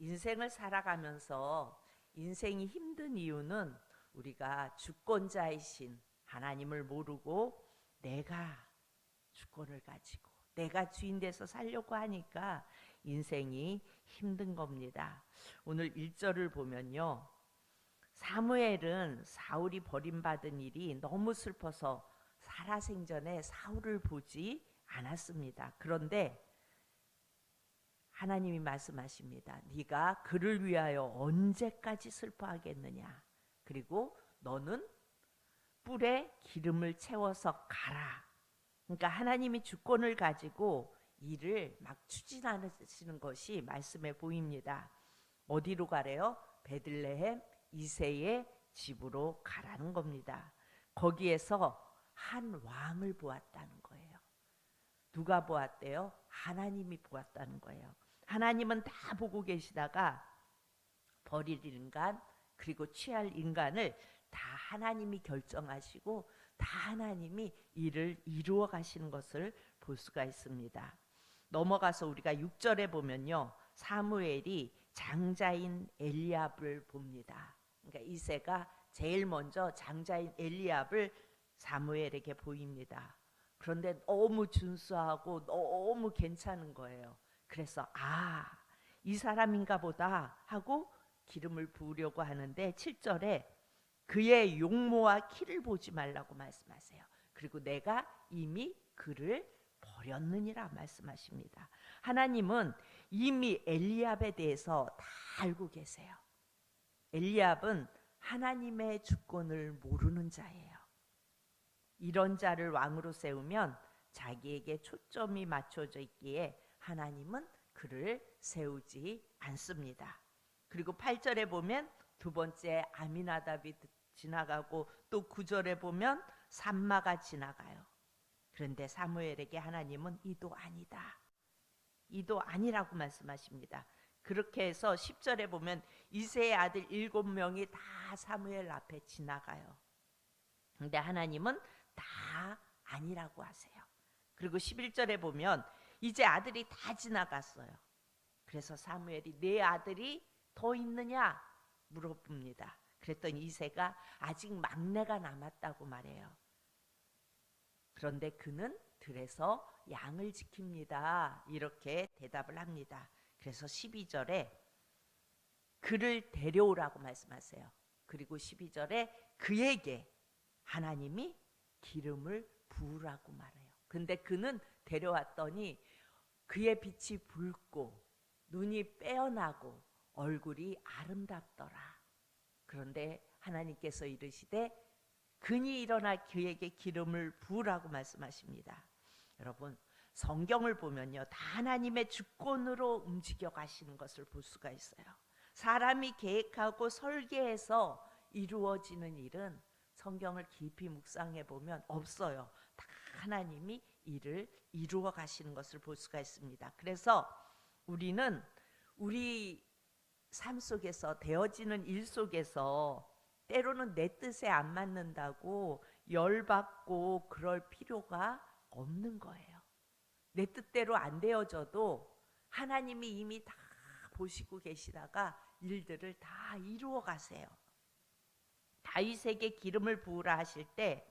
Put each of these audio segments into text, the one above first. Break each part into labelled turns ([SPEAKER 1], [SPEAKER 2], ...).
[SPEAKER 1] 인생을 살아가면서 인생이 힘든 이유는 우리가 주권자이신 하나님을 모르고 내가 주권을 가지고 내가 주인 돼서 살려고 하니까 인생이 힘든 겁니다. 오늘 1절을 보면요. 사무엘은 사울이 버림받은 일이 너무 슬퍼서 살아생전에 사울을 보지 않았습니다. 그런데 하나님이 말씀하십니다. 네가 그를 위하여 언제까지 슬퍼하겠느냐. 그리고 너는 뿔에 기름을 채워서 가라. 그러니까 하나님이 주권을 가지고 일을 막 추진하시는 것이 말씀에 보입니다. 어디로 가래요? 베들레헴 이새의 집으로 가라는 겁니다. 거기에서 한 왕을 보았다는 거예요. 누가 보았대요? 하나님이 보았다는 거예요. 하나님은 다 보고 계시다가 버릴 인간 그리고 취할 인간을 다 하나님이 결정하시고 다 하나님이 일을 이루어 가시는 것을 볼 수가 있습니다. 넘어가서 우리가 6절에 보면요. 사무엘이 장자인 엘리압을 봅니다. 그러니까 이새가 제일 먼저 장자인 엘리압을 사무엘에게 보입니다. 그런데 너무 준수하고 너무 괜찮은 거예요. 그래서 이 사람인가 보다 하고 기름을 부으려고 하는데 7절에 그의 용모와 키를 보지 말라고 말씀하세요. 그리고 내가 이미 그를 버렸느니라 말씀하십니다. 하나님은 이미 엘리압에 대해서 다 알고 계세요. 엘리압은 하나님의 주권을 모르는 자예요. 이런 자를 왕으로 세우면 자기에게 초점이 맞춰져 있기에 하나님은 그를 세우지 않습니다. 그리고 8절에 보면 두 번째 아미나답이 지나가고 또 9절에 보면 삼마가 지나가요. 그런데 사무엘에게 하나님은 이도 아니다. 이도 아니라고 말씀하십니다. 그렇게 해서 10절에 보면 이새의 아들 7명이 다 사무엘 앞에 지나가요. 그런데 하나님은 다 아니라고 하세요. 그리고 11절에 보면 이제 아들이 다 지나갔어요. 그래서 사무엘이 내 아들이 더 있느냐 물어봅니다. 그랬더니 이새가 아직 막내가 남았다고 말해요. 그런데 그는 들에서 양을 지킵니다. 이렇게 대답을 합니다. 그래서 12절에 그를 데려오라고 말씀하세요. 그리고 12절에 그에게 하나님이 기름을 부으라고 말해요. 근데 그는 데려왔더니 그의 빛이 붉고 눈이 빼어나고 얼굴이 아름답더라. 그런데 하나님께서 이르시되 그니 일어나 그에게 기름을 부으라고 말씀하십니다. 여러분 성경을 보면요 다 하나님의 주권으로 움직여 가시는 것을 볼 수가 있어요. 사람이 계획하고 설계해서 이루어지는 일은 성경을 깊이 묵상해 보면 없어요. 다 하나님이 일을 이루어 가시는 것을 볼 수가 있습니다. 그래서 우리는 우리 삶 속에서 되어지는 일 속에서 때로는 내 뜻에 안 맞는다고 열받고 그럴 필요가 없는 거예요. 내 뜻대로 안 되어져도 하나님이 이미 다 보시고 계시다가 일들을 다 이루어 가세요. 다윗에게 기름을 부으라 하실 때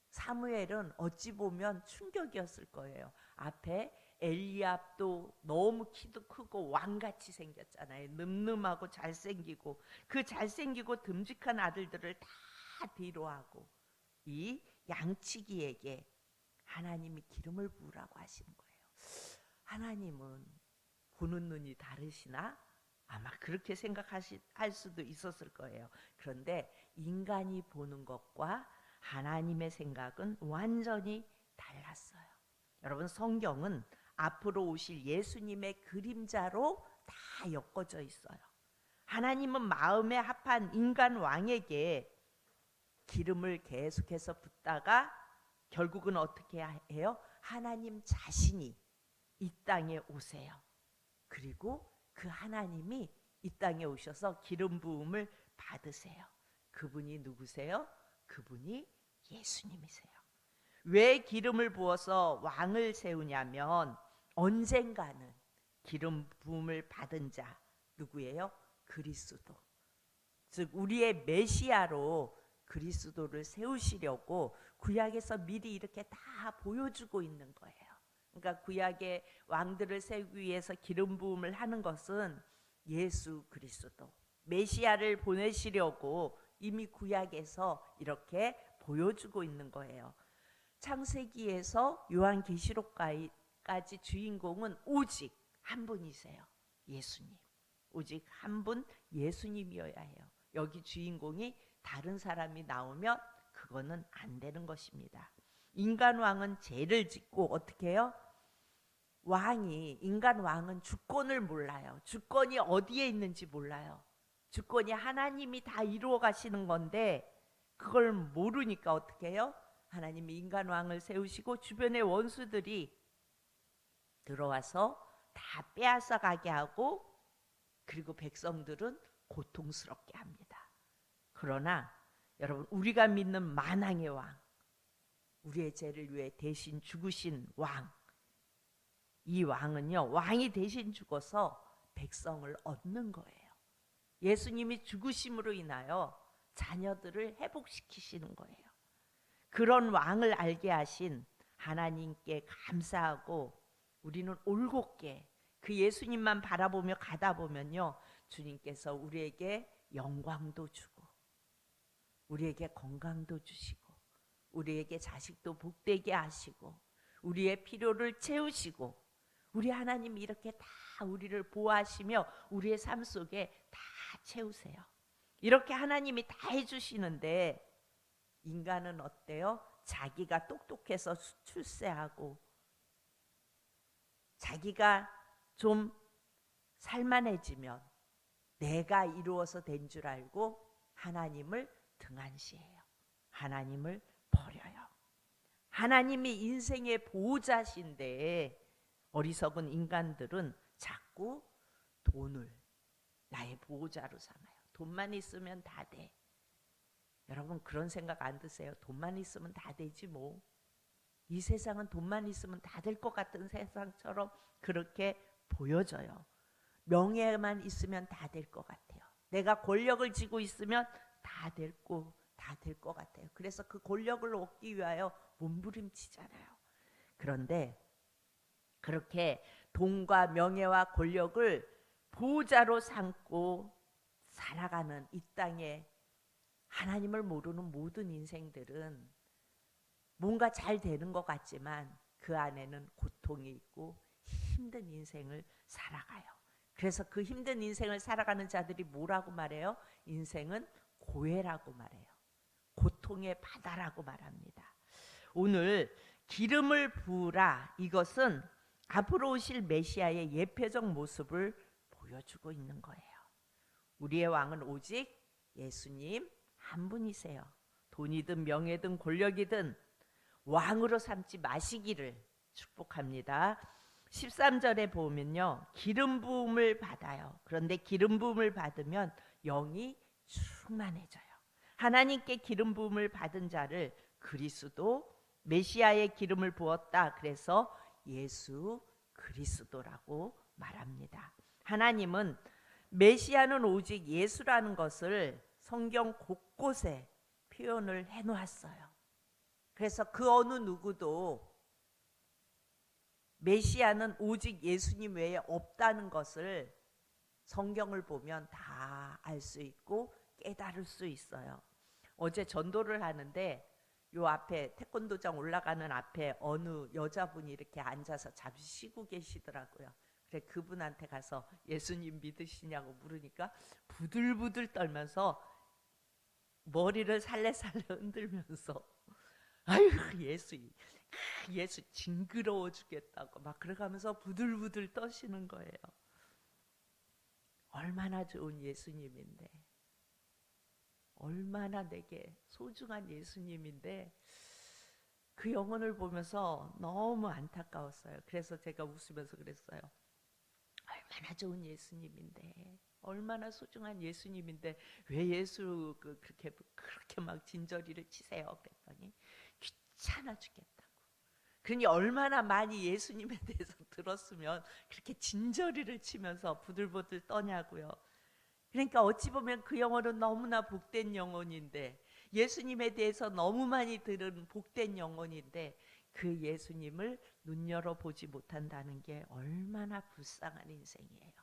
[SPEAKER 1] 사무엘은 어찌 보면 충격이었을 거예요. 앞에 엘리압도 너무 키도 크고 왕같이 생겼잖아요. 늠름하고 잘생기고 그 잘생기고 듬직한 아들들을 다 뒤로하고 이 양치기에게 하나님이 기름을 부으라고 하시는 거예요. 하나님은 보는 눈이 다르시나? 아마 그렇게 생각할 수도 있었을 거예요. 그런데 인간이 보는 것과 하나님의 생각은 완전히 달랐어요. 여러분 성경은 앞으로 오실 예수님의 그림자로 다 엮어져 있어요. 하나님은 마음에 합한 인간 왕에게 기름을 계속해서 붓다가 결국은 어떻게 해요? 하나님 자신이 이 땅에 오세요. 그리고 그 하나님이 이 땅에 오셔서 기름 부음을 받으세요. 그분이 누구세요? 그분이 예수님이세요. 왜 기름을 부어서 왕을 세우냐면 언젠가는 기름 부음을 받은 자 누구예요? 그리스도. 즉 우리의 메시아로 그리스도를 세우시려고 구약에서 미리 이렇게 다 보여주고 있는 거예요. 그러니까 구약의 왕들을 세우기 위해서 기름 부음을 하는 것은 예수 그리스도 메시아를 보내시려고 이미 구약에서 이렇게 보여주고 있는 거예요. 창세기에서 요한계시록까지 주인공은 오직 한 분이세요. 예수님. 오직 한 분 예수님이어야 해요. 여기 주인공이 다른 사람이 나오면 그거는 안 되는 것입니다. 인간 왕은 죄를 짓고 어떻게 해요? 인간 왕은 주권을 몰라요. 주권이 어디에 있는지 몰라요. 주권이 하나님이 다 이루어 가시는 건데 그걸 모르니까 어떻게 해요? 하나님이 인간 왕을 세우시고 주변의 원수들이 들어와서 다 빼앗아 가게 하고 그리고 백성들은 고통스럽게 합니다. 그러나 여러분 우리가 믿는 만왕의 왕, 우리의 죄를 위해 대신 죽으신 왕, 이 왕은요 왕이 대신 죽어서 백성을 얻는 거예요. 예수님이 죽으심으로 인하여 자녀들을 회복시키시는 거예요. 그런 왕을 알게 하신 하나님께 감사하고 우리는 올곧게 그 예수님만 바라보며 가다 보면요 주님께서 우리에게 영광도 주고 우리에게 건강도 주시고 우리에게 자식도 복되게 하시고 우리의 필요를 채우시고 우리 하나님이 이렇게 다 우리를 보호하시며 우리의 삶 속에 다 채우세요. 이렇게 하나님이 다 해주시는데 인간은 어때요? 자기가 똑똑해서 출세하고 자기가 좀 살만해지면 내가 이루어서 된 줄 알고 하나님을 등한시해요. 하나님을 버려요. 하나님이 인생의 보호자신데 어리석은 인간들은 자꾸 돈을 나의 보호자로 삼아요. 돈만 있으면 다 돼. 여러분 그런 생각 안 드세요? 돈만 있으면 다 되지 뭐. 이 세상은 돈만 있으면 다 될 것 같은 세상처럼 그렇게 보여져요. 명예만 있으면 다 될 것 같아요. 내가 권력을 쥐고 있으면 다 될 것 같아요. 그래서 그 권력을 얻기 위하여 몸부림치잖아요. 그런데 그렇게 돈과 명예와 권력을 보호자로 삼고 살아가는 이 땅에 하나님을 모르는 모든 인생들은 뭔가 잘 되는 것 같지만 그 안에는 고통이 있고 힘든 인생을 살아가요. 그래서 그 힘든 인생을 살아가는 자들이 뭐라고 말해요? 인생은 고해라고 말해요. 고통의 바다라고 말합니다. 오늘 기름을 부으라, 이것은 앞으로 오실 메시아의 예표적 모습을 보여주고 있는 거예요. 우리의 왕은 오직 예수님 한 분이세요. 돈이든 명예든 권력이든 왕으로 삼지 마시기를 축복합니다. 13절에 보면요, 기름 부음을 받아요. 그런데 기름 부음을 받으면 영이 충만해져요. 하나님께 기름 부음을 받은 자를 그리스도 메시아의 기름을 부었다. 그래서 예수 그리스도라고 말합니다. 하나님은 메시아는 오직 예수라는 것을 성경 곳곳에 표현을 해놓았어요. 그래서 그 어느 누구도 메시아는 오직 예수님 외에 없다는 것을 성경을 보면 다 알 수 있고 깨달을 수 있어요. 어제 전도를 하는데 요 앞에 태권도장 올라가는 앞에 어느 여자분이 이렇게 앉아서 잠시 쉬고 계시더라고요. 그래 그분한테 가서 예수님 믿으시냐고 물으니까 부들부들 떨면서 머리를 살래살래 흔들면서 아유 예수 징그러워 죽겠다고 막 그러면서 부들부들 떠시는 거예요. 얼마나 좋은 예수님인데, 얼마나 내게 소중한 예수님인데 그 영혼을 보면서 너무 안타까웠어요. 그래서 제가 웃으면서 그랬어요. 얼마나 좋은 예수님인데, 얼마나 소중한 예수님인데 왜 예수 그렇게 막 진저리를 치세요? 그랬더니 귀찮아 죽겠다고. 그러니 얼마나 많이 예수님에 대해서 들었으면 그렇게 진저리를 치면서 부들부들 떠냐고요. 그러니까 어찌 보면 그 영혼은 너무나 복된 영혼인데, 예수님에 대해서 너무 많이 들은 복된 영혼인데, 그 예수님을 눈여겨 보지 못한다는 게 얼마나 불쌍한 인생이에요.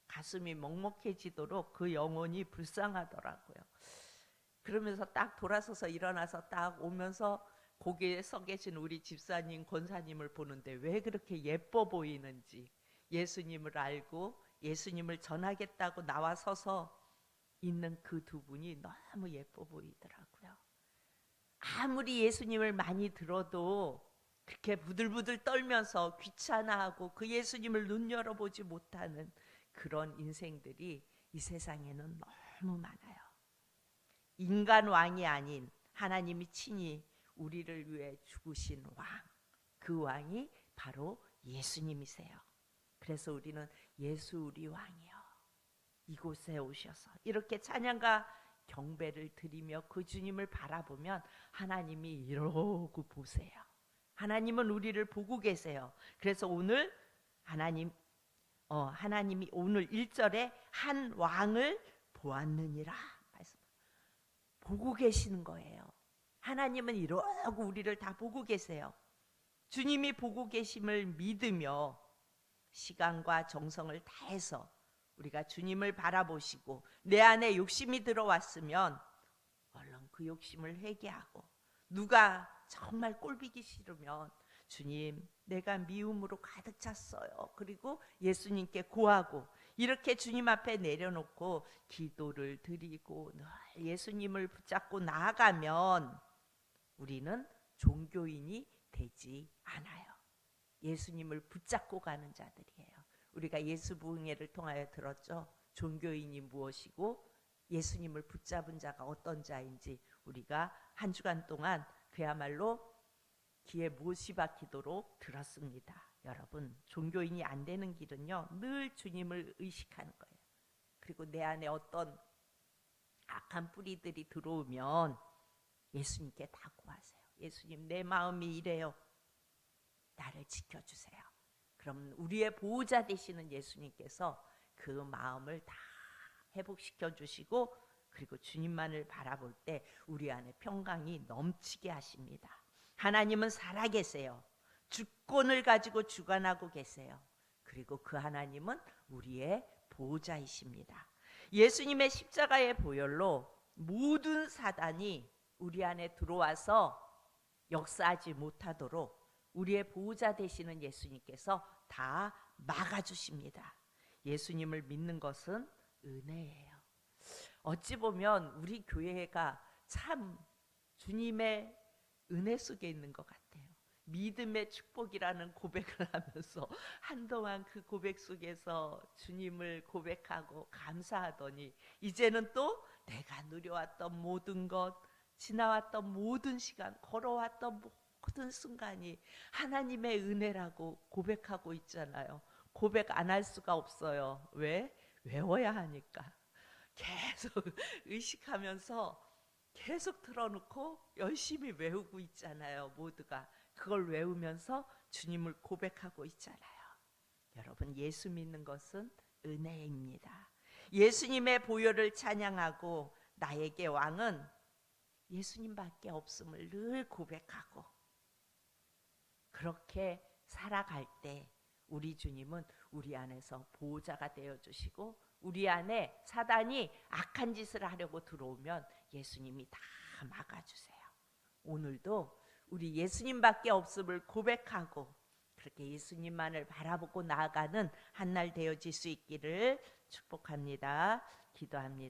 [SPEAKER 1] 가슴이 먹먹해지도록 그 영혼이 불쌍하더라고요. 그러면서 딱 돌아서서 일어나서 딱 오면서 거기에 서 계신 우리 집사님, 권사님을 보는데 왜 그렇게 예뻐 보이는지, 예수님을 알고 예수님을 전하겠다고 나와 서서 있는 그 두 분이 너무 예뻐 보이더라고요. 아무리 예수님을 많이 들어도 그렇게 부들부들 떨면서 귀찮아하고 그 예수님을 눈 열어보지 못하는 그런 인생들이 이 세상에는 너무 많아요. 인간 왕이 아닌 하나님이 친히 우리를 위해 죽으신 왕, 그 왕이 바로 예수님이세요. 그래서 우리는 예수 우리 왕이요, 이곳에 오셔서 이렇게 찬양과 경배를 드리며 그 주님을 바라보면 하나님이 이러고 보세요. 하나님은 우리를 보고 계세요. 그래서 오늘 하나님이 오늘 1절에 한 왕을 보았느니라 말씀. 보고 계시는 거예요. 하나님은 이러고 우리를 다 보고 계세요. 주님이 보고 계심을 믿으며 시간과 정성을 다해서 우리가 주님을 바라보시고 내 안에 욕심이 들어왔으면 얼른 그 욕심을 회개하고, 누가 정말 꼴보기 싫으면 주님 내가 미움으로 가득 찼어요, 그리고 예수님께 고하고 이렇게 주님 앞에 내려놓고 기도를 드리고 늘 예수님을 붙잡고 나아가면 우리는 종교인이 되지 않아요. 예수님을 붙잡고 가는 자들이에요. 우리가 예수 부흥회를 통하여 들었죠. 종교인이 무엇이고 예수님을 붙잡은 자가 어떤 자인지 우리가 한 주간 동안 그야말로 귀에 못이 박히도록 들었습니다. 여러분, 종교인이 안 되는 길은요, 늘 주님을 의식하는 거예요. 그리고 내 안에 어떤 악한 뿌리들이 들어오면 예수님께 다 구하세요. 예수님, 내 마음이 이래요. 나를 지켜주세요. 그럼 우리의 보호자 되시는 예수님께서 그 마음을 다 회복시켜 주시고, 그리고 주님만을 바라볼 때 우리 안에 평강이 넘치게 하십니다. 하나님은 살아계세요. 주권을 가지고 주관하고 계세요. 그리고 그 하나님은 우리의 보호자이십니다. 예수님의 십자가의 보혈로 모든 사단이 우리 안에 들어와서 역사하지 못하도록 우리의 보호자 되시는 예수님께서 다 막아주십니다. 예수님을 믿는 것은 은혜예요. 어찌 보면 우리 교회가 참 주님의 은혜 속에 있는 것 같아요. 믿음의 축복이라는 고백을 하면서 한동안 그 고백 속에서 주님을 고백하고 감사하더니 이제는 또 내가 누려왔던 모든 것, 지나왔던 모든 시간, 걸어왔던 모든 순간이 하나님의 은혜라고 고백하고 있잖아요. 고백 안 할 수가 없어요. 왜? 외워야 하니까. 계속 의식하면서 계속 틀어놓고 열심히 외우고 있잖아요. 모두가 그걸 외우면서 주님을 고백하고 있잖아요. 여러분, 예수 믿는 것은 은혜입니다. 예수님의 보혈을 찬양하고 나에게 왕은 예수님밖에 없음을 늘 고백하고 그렇게 살아갈 때 우리 주님은 우리 안에서 보호자가 되어주시고, 우리 안에 사단이 악한 짓을 하려고 들어오면 예수님이 다 막아주세요. 오늘도 우리 예수님밖에 없음을 고백하고 그렇게 예수님만을 바라보고 나아가는 한 날 되어질 수 있기를 축복합니다. 기도합니다.